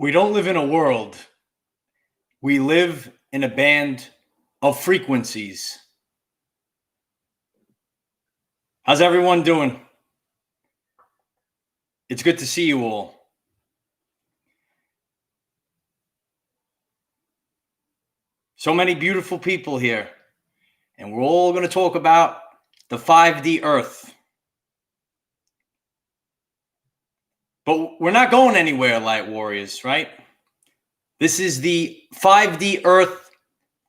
We don't live in a world. We live in a band of frequencies. How's everyone doing? It's good to see you all. So many beautiful people here. And we're all going to talk about the 5D Earth. But we're not going anywhere, Light Warriors, right? This is the 5D Earth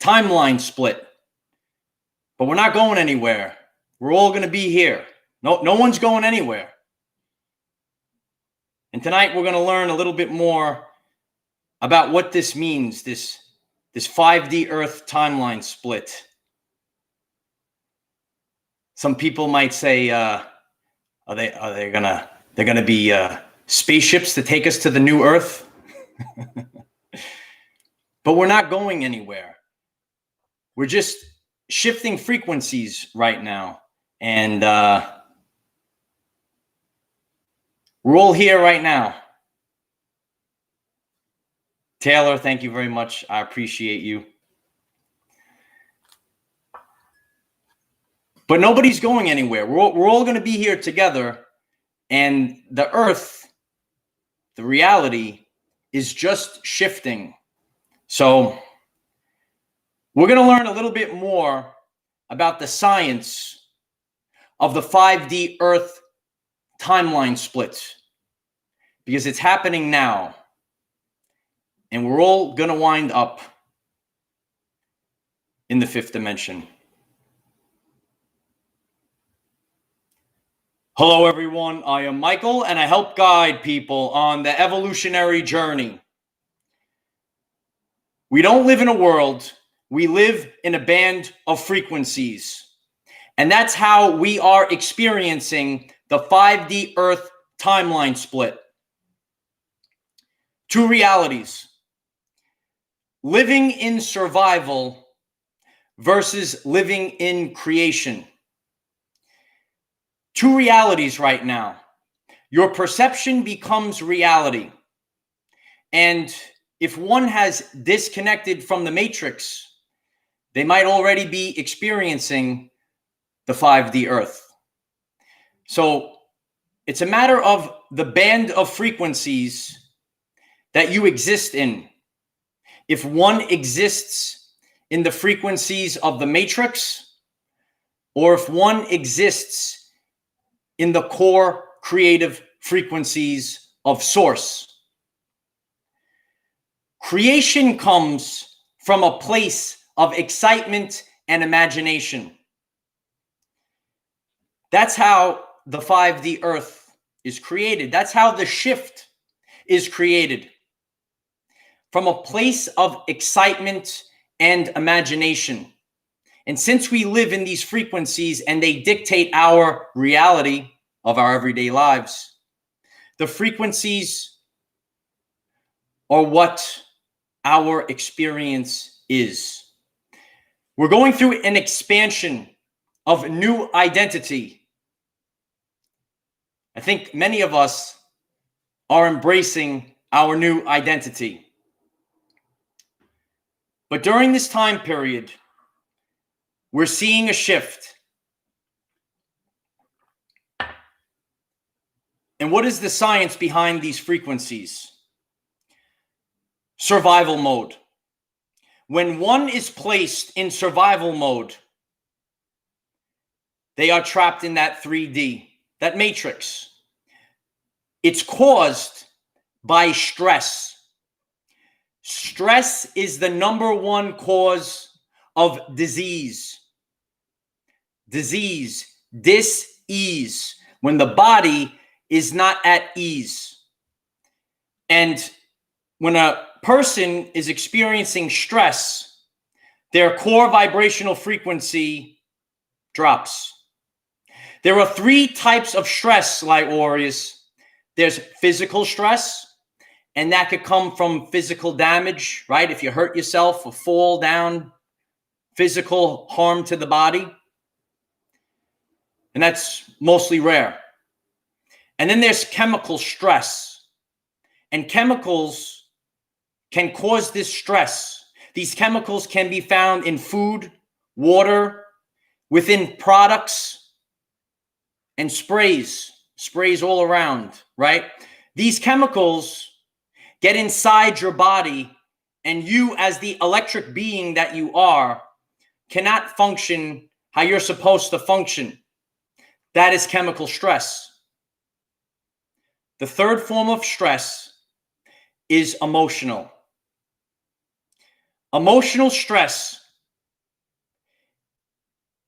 timeline split. But we're not going anywhere. We're all going to be here. No one's going anywhere. And tonight we're going to learn a little bit more about what this means, this 5D Earth timeline split. Some people might say, are they gonna be spaceships to take us to the new Earth? But we're not going anywhere. We're just shifting frequencies right now, and we're all here right now. Taylor, thank you very much. I appreciate you. But nobody's going anywhere. We're all going to be here together. And the Earth, the reality, is just shifting. So we're going to learn a little bit more about the science of the 5D Earth timeline splits. Because it's happening now. And we're all going to wind up in the fifth dimension. Hello, everyone. I am Michael, and I help guide people on the evolutionary journey. We don't live in a world. We live in a band of frequencies. And that's how we are experiencing the 5D Earth timeline split. Two realities. Living in survival versus living in creation. Two realities right now. Your perception becomes reality. And if one has disconnected from the matrix, they might already be experiencing the 5D Earth. So it's a matter of the band of frequencies that you exist in. If one exists in the frequencies of the matrix, or if one exists in the core creative frequencies of source. Creation comes from a place of excitement and imagination. That's how the 5D Earth is created. That's how the shift is created. From a place of excitement and imagination. And since we live in these frequencies and they dictate our reality of our everyday lives, the frequencies are what our experience is. We're going through an expansion of new identity. I think many of us are embracing our new identity. But during this time period, we're seeing a shift. And what is the science behind these frequencies? Survival mode. When one is placed in survival mode, they are trapped in that 3D, that matrix. It's caused by stress. Stress is the #1 cause of disease. Disease, dis-ease, when the body is not at ease. And when a person is experiencing stress, their core vibrational frequency drops. There are 3 types of stress, Light Warriors. There's physical stress, and that could come from physical damage, right? If you hurt yourself or fall down, physical harm to the body. And that's mostly rare. And then there's chemical stress. And chemicals can cause this stress. These chemicals can be found in food, water, within products, and sprays all around, right? These chemicals get inside your body, and you, as the electric being that you are, cannot function how you're supposed to function. That is chemical stress. The third form of stress is emotional. Emotional stress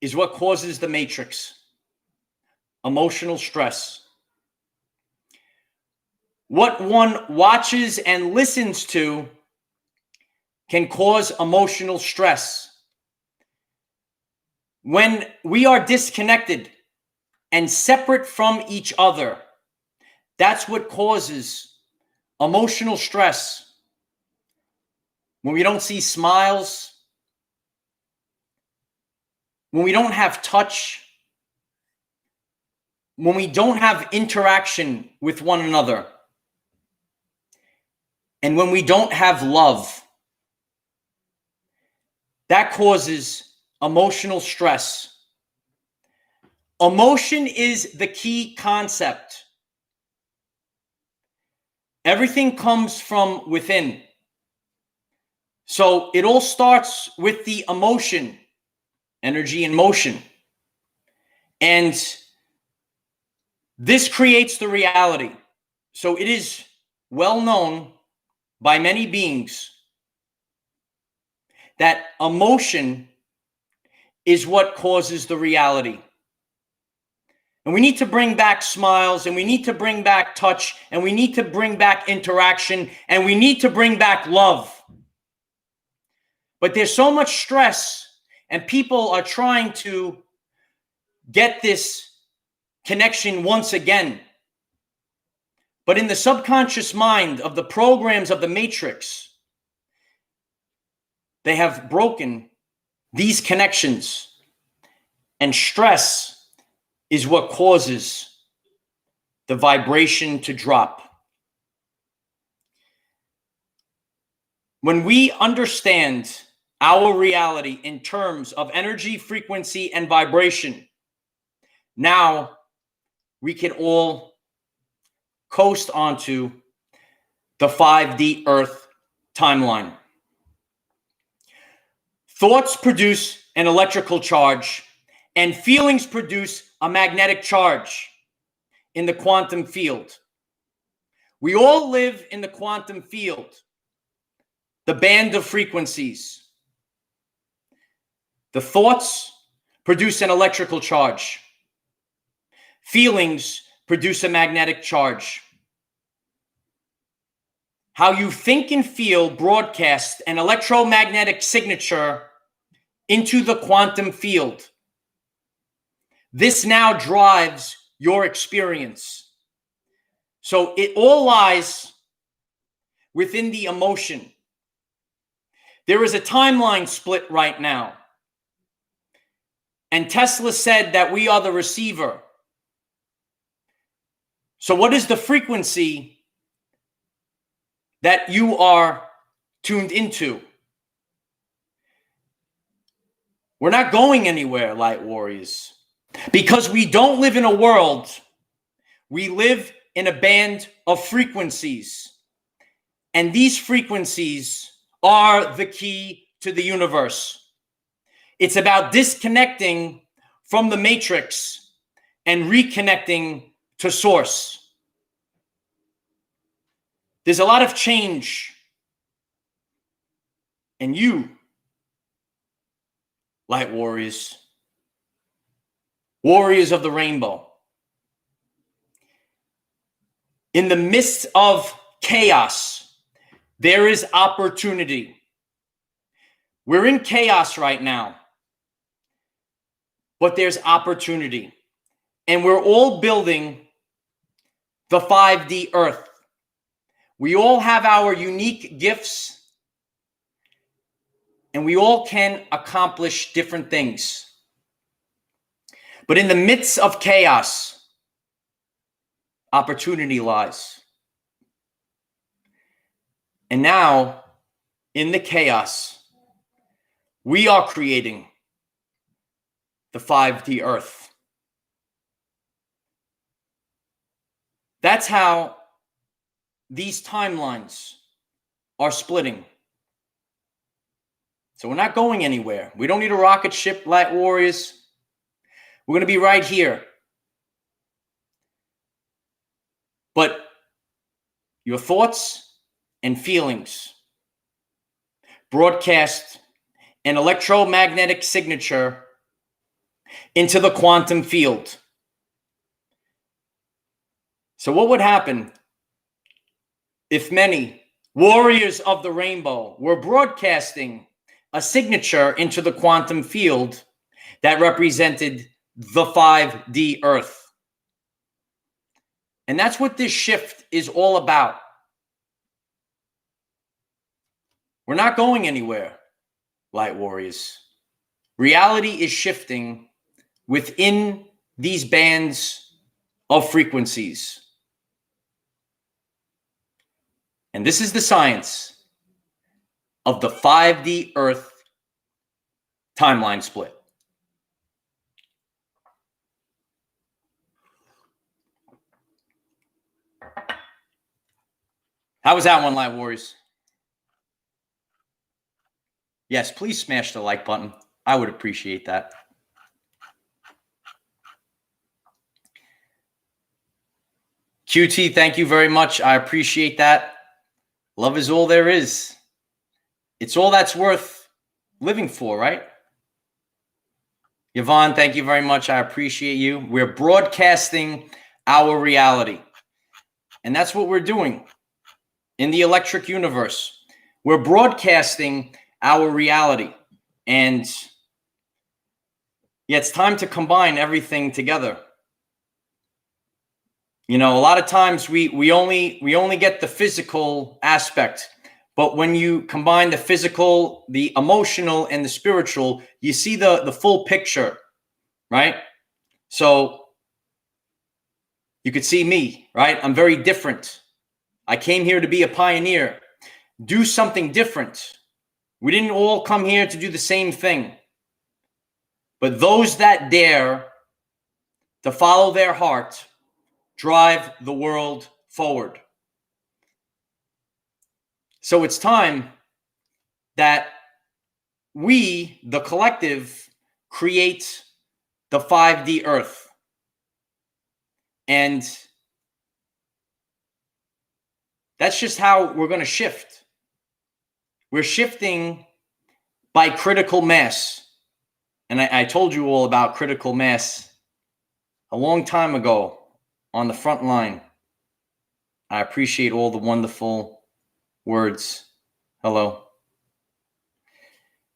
is what causes the matrix. Emotional stress. What one watches and listens to can cause emotional stress. When we are disconnected and separate from each other, that's what causes emotional stress. When we don't see smiles, when we don't have touch, when we don't have interaction with one another, and when we don't have love, that causes emotional stress. Emotion is the key concept. Everything comes from within. So it all starts with the emotion, energy in motion. And this creates the reality. So it is well known by many beings that emotion is what causes the reality. And we need to bring back smiles, and we need to bring back touch, and we need to bring back interaction, and we need to bring back love. But there's so much stress, and people are trying to get this connection once again. But in the subconscious mind of the programs of the matrix, they have broken these connections, and stress is what causes the vibration to drop. When we understand our reality in terms of energy, frequency, and vibration, now we can all coast onto the 5D Earth timeline. Thoughts produce an electrical charge, and feelings produce a magnetic charge in the quantum field. We all live in the quantum field, the band of frequencies. The thoughts produce an electrical charge. Feelings produce a magnetic charge. How you think and feel broadcasts an electromagnetic signature into the quantum field. This now drives your experience. So it all lies within the emotion. There is a timeline split right now. And Tesla said that we are the receiver. So what is the frequency that you are tuned into? We're not going anywhere, light warriors, because we don't live in a world. We live in a band of frequencies, and these frequencies are the key to the universe. It's about disconnecting from the matrix and reconnecting to source. There's a lot of change, and you, light warriors, warriors of the rainbow, in the midst of chaos, there is opportunity. We're in chaos right now, but there's opportunity. And we're all building the 5D Earth. We all have our unique gifts, and we all can accomplish different things. But in the midst of chaos, opportunity lies. And now in the chaos, we are creating the 5D Earth. That's how these timelines are splitting. So we're not going anywhere. We don't need a rocket ship, Light Warriors. We're going to be right here. But your thoughts and feelings broadcast an electromagnetic signature into the quantum field. So what would happen if many warriors of the rainbow were broadcasting a signature into the quantum field that represented the 5D Earth? And that's what this shift is all about. We're not going anywhere, Light Warriors. Reality is shifting within these bands of frequencies. And this is the science of the 5D Earth timeline split. How was that one, Light Warriors? Yes, please smash the like button. I would appreciate that. QT, thank you very much. I appreciate that. Love is all there is. It's all that's worth living for, right? Yvonne, thank you very much. I appreciate you. We're broadcasting our reality. And that's what we're doing in the electric universe. We're broadcasting our reality. And yeah, it's time to combine everything together. You know, a lot of times we only get the physical aspect, but when you combine the physical, the emotional, and the spiritual, you see the full picture, right? So you could see me, right? I'm very different. I came here to be a pioneer, do something different. We didn't all come here to do the same thing. But those that dare to follow their heart drive the world forward. So it's time that we, the collective, create the 5D Earth. And that's just how we're going to shift. We're shifting by critical mass. And I told you all about critical mass a long time ago on the front line. I appreciate all the wonderful words. Hello.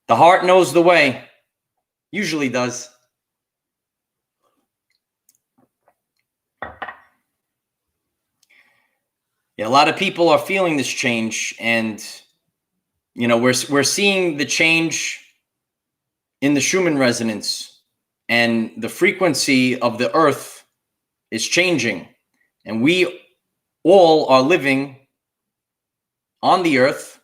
The heart knows the way. Usually does. Yeah, a lot of people are feeling this change, and you know, we're seeing the change in the Schumann resonance, and the frequency of the earth is changing, and we all are living on the earth.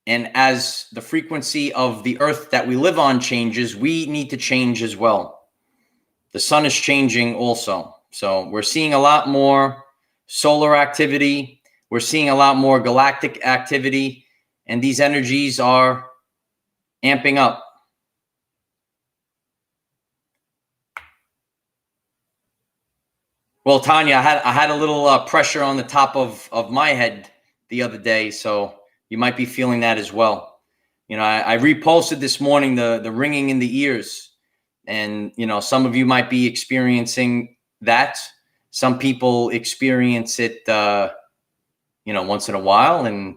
And as the frequency of the earth that we live on changes, we need to change as well. The sun is changing also. So we're seeing a lot more solar activity. We're seeing a lot more galactic activity, and these energies are amping up. Well, Tanya, I had a little pressure on the top of my head the other day, so you might be feeling that as well. You know, I reposted this morning the ringing in the ears, and you know, some of you might be experiencing that. Some people experience it, you know, once in a while, and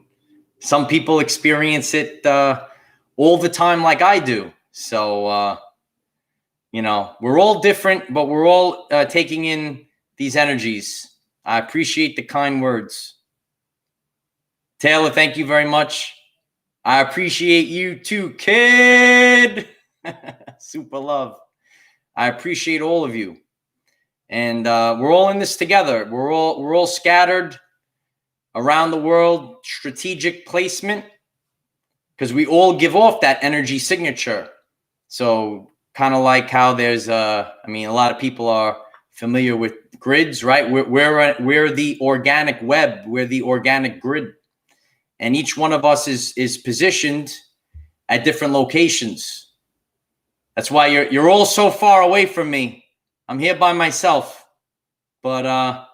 some people experience it all the time, like I do. So, you know, we're all different, but we're all taking in these energies. I appreciate the kind words. Taylor, thank you very much. I appreciate you too, kid. Super love. I appreciate all of you. And we're all in this together. We're all scattered around the world. Strategic placement. because we all give off that energy signature. So kind of like how there's, I mean, a lot of people are familiar with grids, right? We're the organic web, we're the organic grid. And each one of us is positioned at different locations. That's why you're all so far away from me. I'm here by myself. But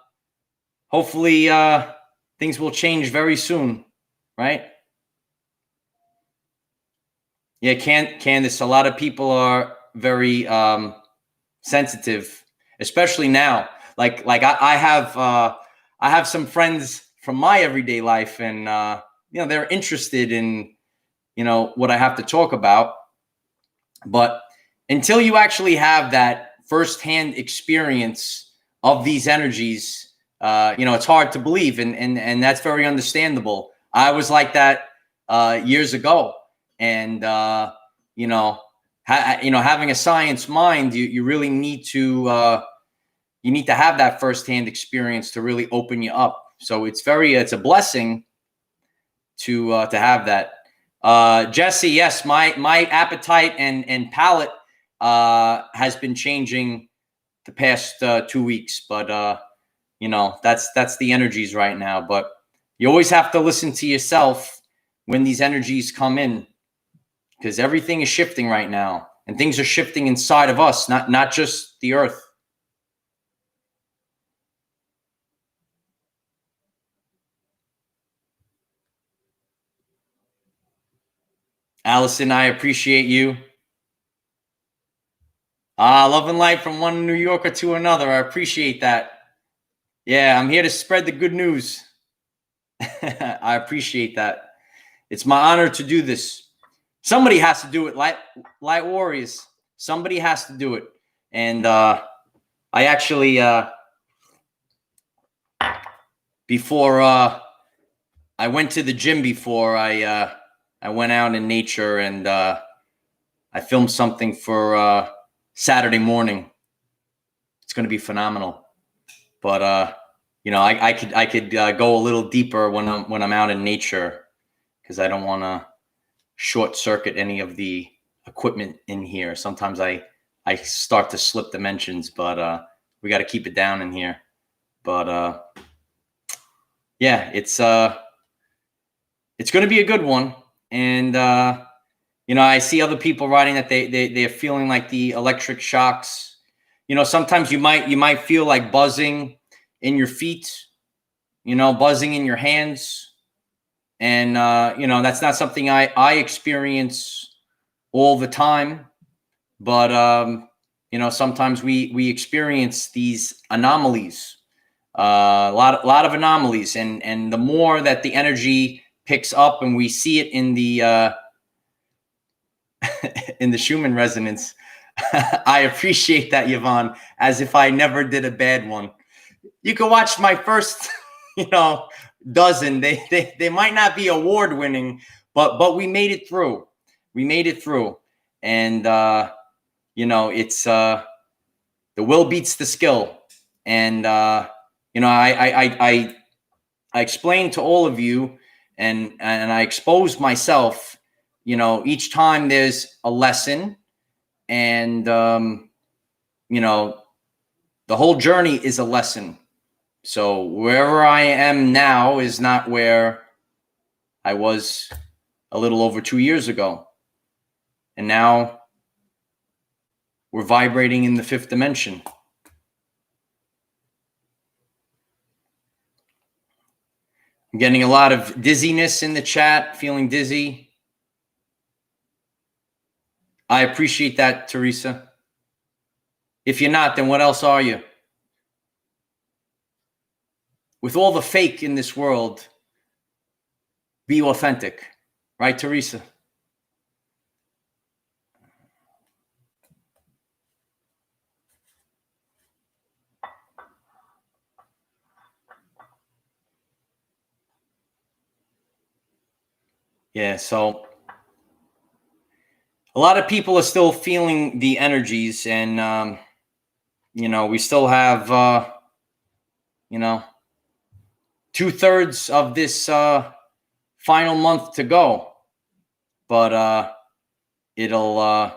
hopefully things will change very soon, right? Yeah, Candace, a lot of people are very sensitive, especially now. Like I have some friends from my everyday life, and they're interested in what I have to talk about. But until you actually have that firsthand experience of these energies, it's hard to believe, and that's very understandable. I was like that years ago, and having a science mind, you really need to have that firsthand experience to really open you up. So it's a blessing to have that. Jesse, yes, my appetite and palate has been changing the past 2 weeks, but that's the energies right now. But you always have to listen to yourself when these energies come in, because everything is shifting right now, and things are shifting inside of us, not just the earth. Allison, I appreciate you. Love and light from one New Yorker to another. I appreciate that. Yeah, I'm here to spread the good news. I appreciate that. It's my honor to do this. Somebody has to do it, light warriors. Somebody has to do it. And I actually, before I went to the gym, before I went out in nature, and I filmed something for Saturday morning. It's going to be phenomenal. But I could go a little deeper when I'm out in nature, because I don't want to short circuit any of the equipment in here. Sometimes I start to slip dimensions, but we got to keep it down in here. But yeah, it's going to be a good one. And I see other people writing that they're feeling like the electric shocks. Sometimes you might feel like buzzing in your feet, buzzing in your hands. And, that's not something I experience all the time. But, sometimes we experience these anomalies, a lot of anomalies. And the more that the energy picks up and we see it in the in the Schumann resonance, I appreciate that, Yvonne, as if I never did a bad one. You can watch my first, dozen. They might not be award winning, but we made it through. We made it through. And, it's the will beats the skill. And, I explained to all of you, and I exposed myself, each time there's a lesson, and, the whole journey is a lesson. So wherever I am now is not where I was a little over 2 years ago. And now we're vibrating in the fifth dimension. I'm getting a lot of dizziness in the chat, feeling dizzy. I appreciate that, Teresa. If you're not, then what else are you? With all the fake in this world, be authentic. Right, Teresa? Yeah, so a lot of people are still feeling the energies, and, we still have, 2/3 of this final month to go. but it'll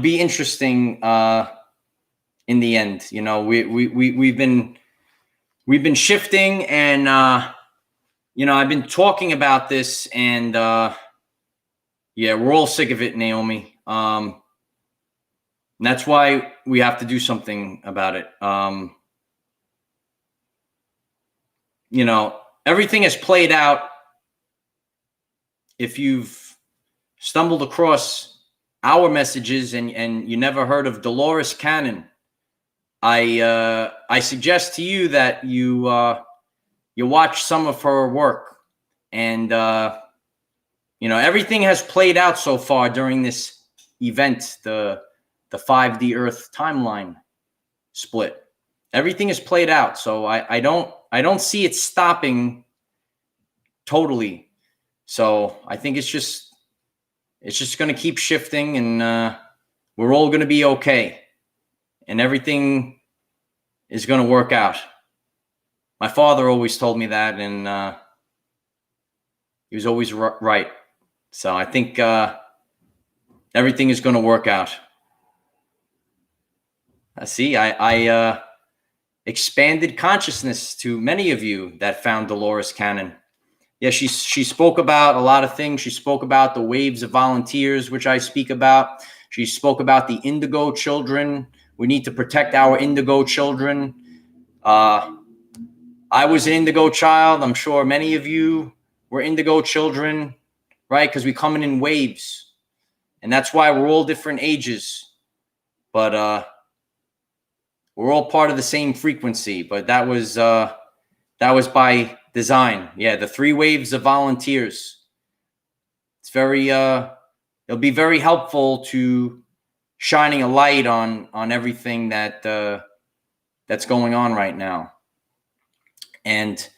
be interesting in the end. You know, we've been shifting, and you know, I've been talking about this, and yeah, we're all sick of it, Naomi. And that's why we have to do something about it. You know, everything has played out. If you've stumbled across our messages and you never heard of Dolores Cannon, I suggest to you that you watch some of her work, and you know, everything has played out so far during this event, the 5D Earth timeline split. Everything is played out, so I don't see it stopping totally. So I think it's just going to keep shifting, and we're all going to be okay, and everything is going to work out. My father always told me that, and he was always right. So I think everything is going to work out. See, I expanded consciousness to many of you that found Dolores Cannon. Yeah, she spoke about a lot of things. She spoke about the waves of volunteers, which I speak about. She spoke about the indigo children. We need to protect our indigo children. I was an indigo child. I'm sure many of you were indigo children, right? Because we come in waves, and that's why we're all different ages. But we're all part of the same frequency. But that was by design. Yeah, the 3 waves of volunteers. It's very it'll be very helpful to shining a light on everything that's going on right now. And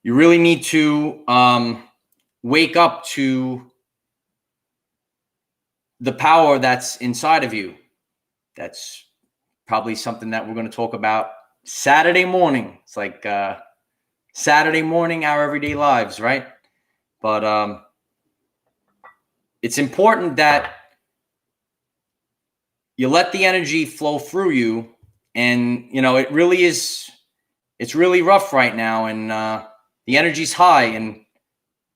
you really need to wake up to the power that's inside of you. That's probably something that we're going to talk about Saturday morning. It's like Saturday morning, our everyday lives, right? But it's important that you let the energy flow through you. And, you know, it's really rough right now, and the energy's high, and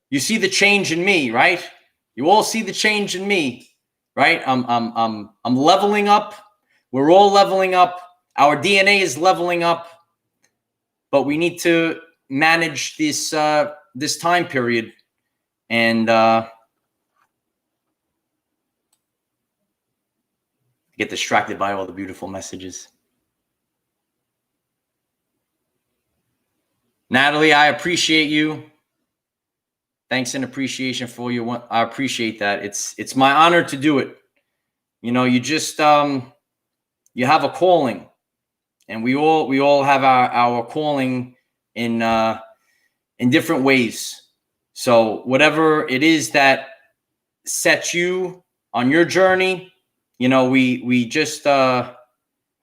you see the change in me, right? You all see the change in me, right? I'm leveling up. We're all leveling up. Our DNA is leveling up, but we need to manage this time period, and get distracted by all the beautiful messages. Natalie, I appreciate you. Thanks and appreciation for you. I appreciate that. It's my honor to do it. You know, you just you have a calling, and we all have our calling in different ways. So whatever it is that sets you on your journey, you know, we just I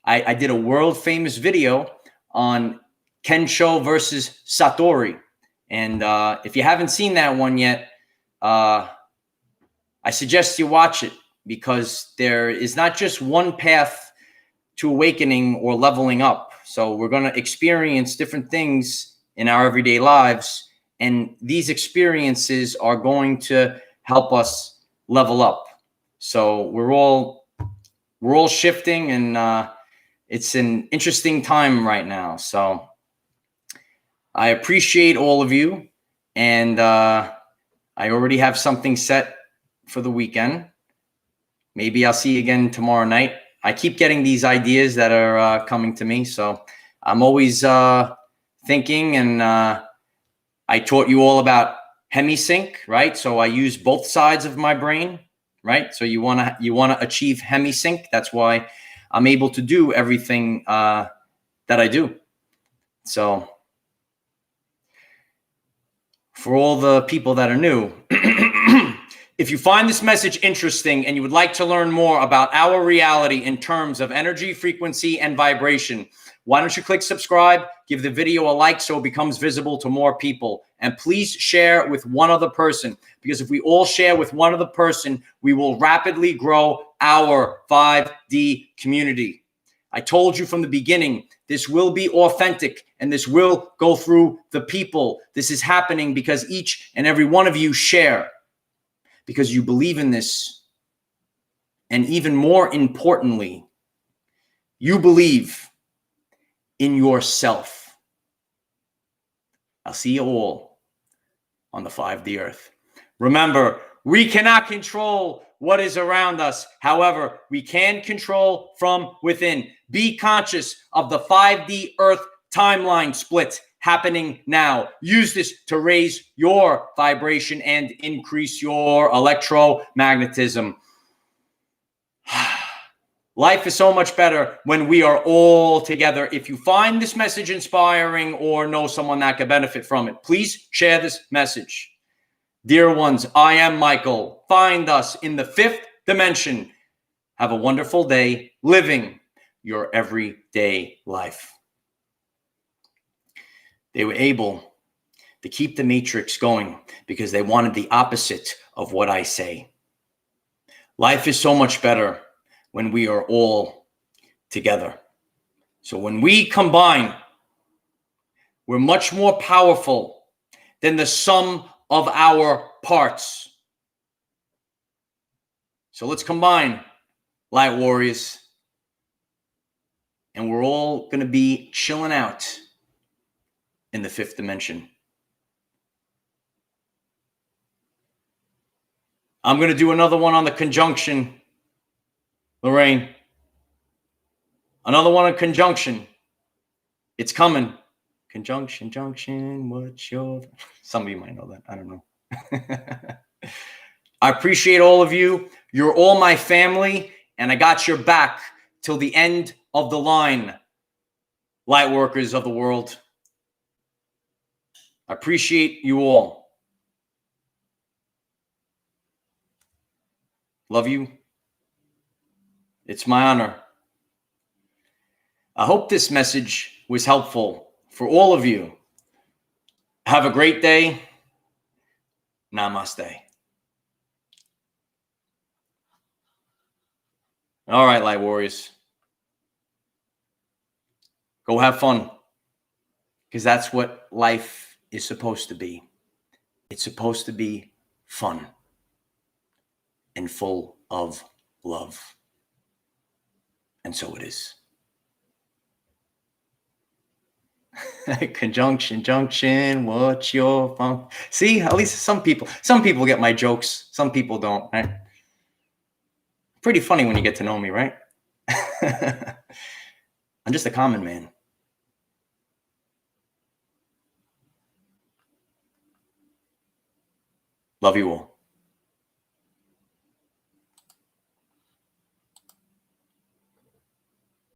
did a world famous video on Kensho versus Satori. And if you haven't seen that one yet, I suggest you watch it, because there is not just one path to awakening or leveling up. So we're going to experience different things in our everyday lives, and these experiences are going to help us level up. So we're all shifting, and it's an interesting time right now. So I appreciate all of you, and I already have something set for the weekend. Maybe I'll see you again tomorrow night. I keep getting these ideas that are coming to me, so I'm always thinking. And I taught you all about hemisync, right? So I use both sides of my brain, right? So you wanna achieve hemisync. That's why I'm able to do everything that I do. So for all the people that are new, If you find this message interesting and you would like to learn more about our reality in terms of energy, frequency, and vibration, why don't you click subscribe, give the video a like so it becomes visible to more people, and please share with one other person, because if we all share with one other person, we will rapidly grow our 5D community. I told you from the beginning, this will be authentic and this will go through the people. This is happening because each and every one of you share, because you believe in this. And even more importantly, you believe in yourself. I'll see you all on the 5D Earth. Remember, we cannot control what is around us. However, we can control from within. Be conscious of the 5D Earth timeline split happening now. Use this to raise your vibration and increase your electromagnetism. Life is so much better when we are all together. If you find this message inspiring or know someone that could benefit from it, please share this message. Dear ones, I am Michael. Find us in the 5th dimension. Have a wonderful day living your everyday life. They were able to keep the matrix going because they wanted the opposite of what I say. Life is so much better when we are all together. So when we combine, we're much more powerful than the sum of our parts. So let's combine, light warriors, and we're all going to be chilling out in the 5th dimension. I'm going to do another one on the conjunction, Lorraine. Another one on conjunction. It's coming. Conjunction, junction, what's your... Some of you might know that. I don't know. I appreciate all of you. You're all my family, and I got your back till the end of the line, light workers of the world. I appreciate you all. Love you. It's my honor. I hope this message was helpful for all of you. Have a great day. Namaste. All right, light warriors. Go have fun, because that's what life is supposed to be. It's supposed to be fun and full of love. And so it is. Conjunction, junction, what's your fun? See, at least some people get my jokes. Some people don't, right? Pretty funny when you get to know me, right? I'm just a common man. Love you all.